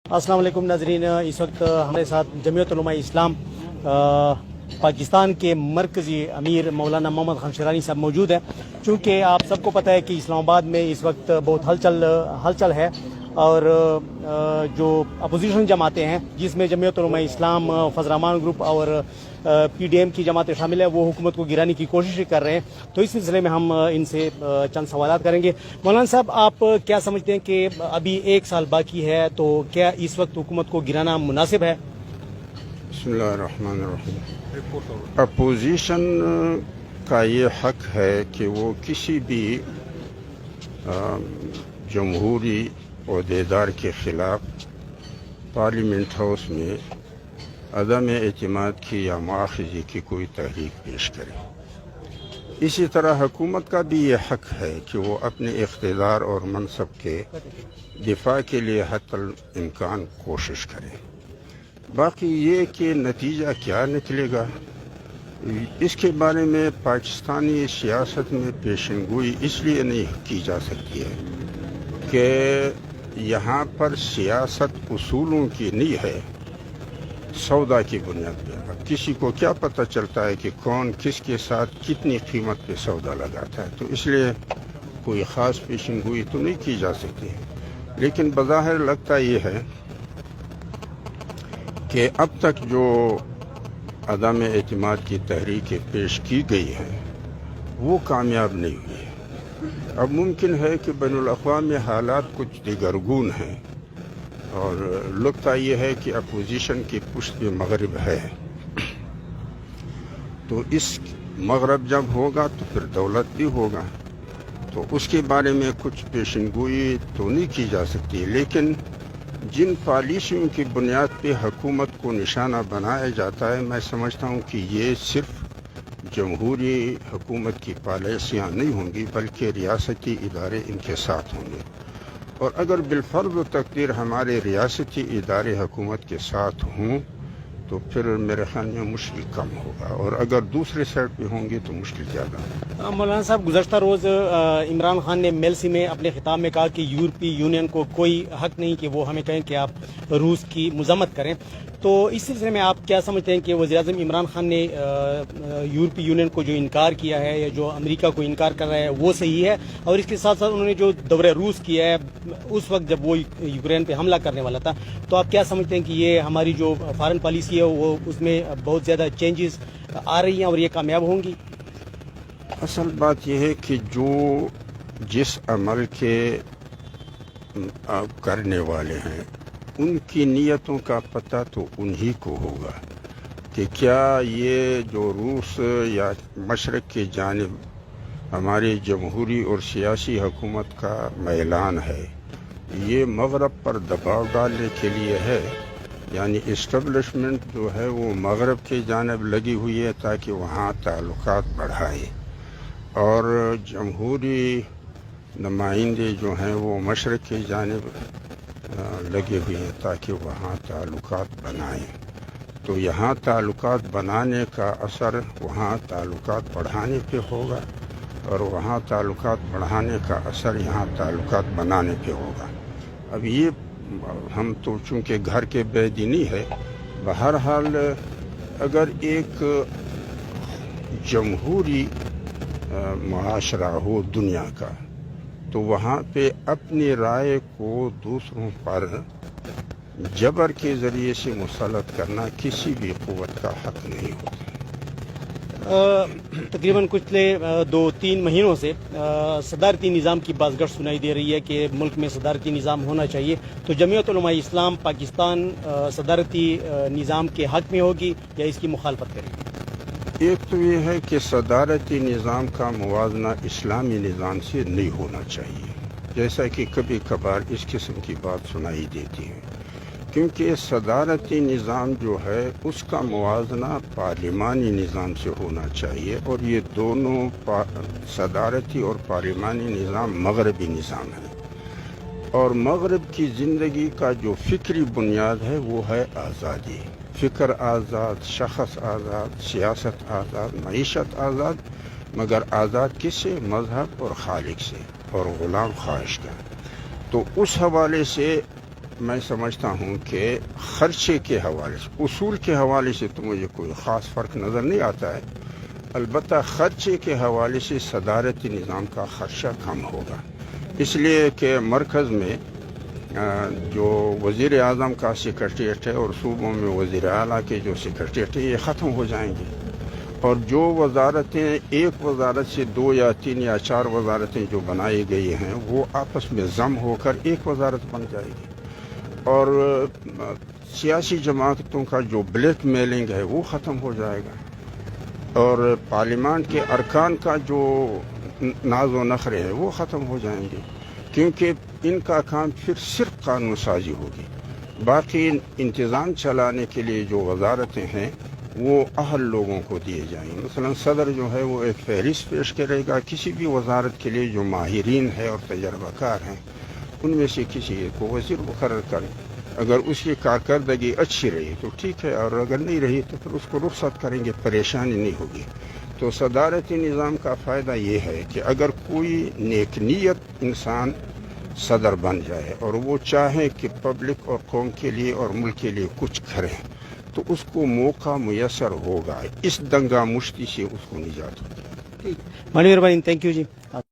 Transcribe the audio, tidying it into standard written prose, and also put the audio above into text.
अस्सलाम वालेकुम नाजरीन, इस वक्त हमारे साथ जमीयत उलमा इस्लाम पाकिस्तान के मरकज़ी अमीर मौलाना मोहम्मद खमशेरानी साहब मौजूद हैं। चूँकि आप सबको पता है कि इस्लामाबाद में इस वक्त बहुत हलचल है और जो अपोजिशन जमातें हैं जिसमें जमीयत उलमा इस्लाम, फजल रहमान ग्रुप और PDM की जमातें शामिल है, वो हुकूमत को गिराने की कोशिश कर रहे हैं। तो इस सिलसिले में हम इनसे चंद सवालात करेंगे। मौलाना साहब, आप क्या समझते हैं कि अभी 1 साल बाकी है, तो क्या इस वक्त हुकूमत को गिराना मुनासिब है? बिस्मिल्लाहिर्रहमानिर्रहीम। अपोजिशन का ये हक है कि वो किसी भी जमहूरी ओहदेदार के ख़िलाफ़ पार्लियामेंट हाउस में अदम एतमाद की या मुआख़ज़े की कोई तहरीक पेश करे। इसी तरह हुकूमत का भी ये हक है कि वो अपने इक़्तिदार और मनसब के दिफा के लिए हत्तल इम्कान कोशिश करे। बाकी ये कि नतीजा क्या निकलेगा, इसके बारे में पाकिस्तानी सियासत में पेशेंगोई इसलिए नहीं की जा सकती है कि यहाँ पर सियासत उसूलों की नहीं है, सौदा की बुनियाद पर। अब किसी को क्या पता चलता है कि कौन किसके साथ कितनी कीमत पे सौदा लगाता है, तो इसलिए कोई ख़ास पेशेंगोई तो नहीं की जा सकती। लेकिन बज़ाहिर लगता ये है कि अब तक जो अदम एतमाद की तहरीकें पेश की गई हैं वो कामयाब नहीं हुई है। अब मुमकिन है कि बैनुल अक़वामी हालात कुछ दिगरगून हैं और लगता ये है कि अपोजिशन की पुष्ट पे मगरब है, तो इस मगरब जब होगा तो फिर दौलत भी होगा, तो उसके बारे में कुछ पेशेंगोई तो नहीं की जा सकती। लेकिन जिन पॉलिसियों की बुनियाद पे हुकूमत को निशाना बनाया जाता है, मैं समझता हूँ कि ये सिर्फ जमहूरी हुकूमत की पॉलिसियाँ नहीं होंगी बल्कि रियासती इदारे इनके साथ होंगे। और अगर बिलफर्ज तकदीर हमारे रियासती इदारे हुकूमत के साथ हों तो फिर मेरे ख्याल में मुश्किल कम होगा, और अगर दूसरे साइड पे होंगे तो मुश्किल ज़्यादा। मौलाना साहब, गुज़श्ता रोज़ इमरान खान ने मेलसी में अपने खिताब में कहा कि यूरोपीय यूनियन को कोई हक नहीं कि वो हमें कहें कि आप रूस की मज़म्मत करें। तो इस सिलसिले में आप क्या समझते हैं कि वज़ीर-ए-आज़म इमरान खान ने यूरोपीय यूनियन को जो इनकार किया है या जो अमेरिका को इनकार कर रहा है वो सही है? और इसके साथ साथ उन्होंने जो दौरे रूस किया है उस वक्त जब वो यूक्रेन पे हमला करने वाला था, तो आप क्या समझते हैं कि ये हमारी जो फॉरेन पॉलिसी है वो उसमें बहुत ज़्यादा चेंजेस आ रही हैं और ये कामयाब होंगी? असल बात यह है कि जो जिस अमल के करने वाले हैं उनकी नीयतों का पता तो उन्हीं को होगा कि क्या ये जो रूस या मशरक़ की जानिब हमारी जमहूरी और सियासी हुकूमत का मैलान है, ये मगरब पर दबाव डालने के लिए है, यानी इस्टेब्लिशमेंट जो है वो मगरब की जानिब लगी हुई है ताकि वहाँ ताल्लुकात बढ़ाए, और जमहूरी नुमाइंदे जो हैं वो मशरक़ की जानिब लगे हुए हैं ताकि वहाँ ताल्लुकात बनाएं। तो यहाँ ताल्लुकात बनाने का असर वहाँ ताल्लुकात बढ़ाने पे होगा और वहाँ ताल्लुकात बढ़ाने का असर यहाँ ताल्लुकात बनाने पे होगा। अब ये हम तो चूँकि घर के बेदीनी है, बहरहाल अगर एक जमहूरी मुआशरा हो दुनिया का, तो वहाँ पे अपनी राय को दूसरों पर जबर के ज़रिए से मुसल्लत करना किसी भी क़ुव्वत का हक नहीं होता। तकरीबन पिछले 2-3 महीनों से सदारती निज़ाम की बाज़गश्त सुनाई दे रही है कि मुल्क में सदारती निज़ाम होना चाहिए। तो जमीयत उलमा इस्लाम पाकिस्तान सदारती निज़ाम के हक़ में होगी या इसकी मुखालफत करेगी? एक तो ये है कि सदारती निज़ाम का मुवाजना इस्लामी निज़ाम से नहीं होना चाहिए, जैसा कि कभी कभार इस किस्म की बात सुनाई देती है, क्योंकि सदारती निज़ाम जो है उसका मुवाजना पार्लिमानी निज़ाम से होना चाहिए, और ये दोनों सदारती और पार्लिमानी निज़ाम मगरबी निज़ाम है, और मगरब की ज़िंदगी का जो फ़िक्री बुनियाद है वो है आज़ादी। फ़िक्र आज़ाद, शख़्स आज़ाद, सियासत आज़ाद, मईशत आज़ाद, मगर आज़ाद किससे? मज़हब और खालिक से और ग़ुलाम ख्वाहिश का। तो उस हवाले से मैं समझता हूँ कि खर्चे के हवाले से, उसूल के हवाले से तो मुझे कोई ख़ास फ़र्क नज़र नहीं आता है। अलबत्ता खर्चे के हवाले से सदारती निज़ाम का खर्चा कम होगा, इसलिए कि मरकज़ में जो वज़ीर आज़म का सेक्रेटरीट है और सूबों में वज़ीर आला के जो सेक्रेटरीट है ये ख़त्म हो जाएंगे, और जो वज़ारतें एक वज़ारत से 2 या 3 या 4 वज़ारतें जो बनाई गई हैं वो आपस में ज़म होकर एक वज़ारत बन जाएगी, और सियासी जमातों का जो ब्लैक मेलिंग है वो ख़त्म हो जाएगा, और पार्लियामेंट के अरकान का जो नाज़ो नखरे हैं वो ख़त्म हो जाएंगे, क्योंकि इनका काम फिर सिर्फ कानून साजी होगी। बाकी इंतज़ाम चलाने के लिए जो वज़ारतें हैं वो अहल लोगों को दिए जाएंगे। मसलन सदर जो है वो एक फहरिस्त पेश करेगा किसी भी वज़ारत के लिए जो माहिरीन है और तजर्बाकार हैं उनमें से किसी को वज़ीर मुकर्रर करें। अगर उसकी कारकर्दगी अच्छी रही तो ठीक है, और अगर नहीं रही तो फिर उसको रुखसत करेंगे, परेशानी नहीं होगी। तो सदारती निज़ाम का फ़ायदा ये है कि अगर कोई नेक नीयत इंसान सदर बन जाए और वो चाहे कि पब्लिक और कौम के लिए और मुल्क के लिए कुछ करें तो उसको मौका मुयसर होगा, इस दंगा मुश्ती से उसको निजात होगी। माननीय मेहरबानी, थैंक यू जी।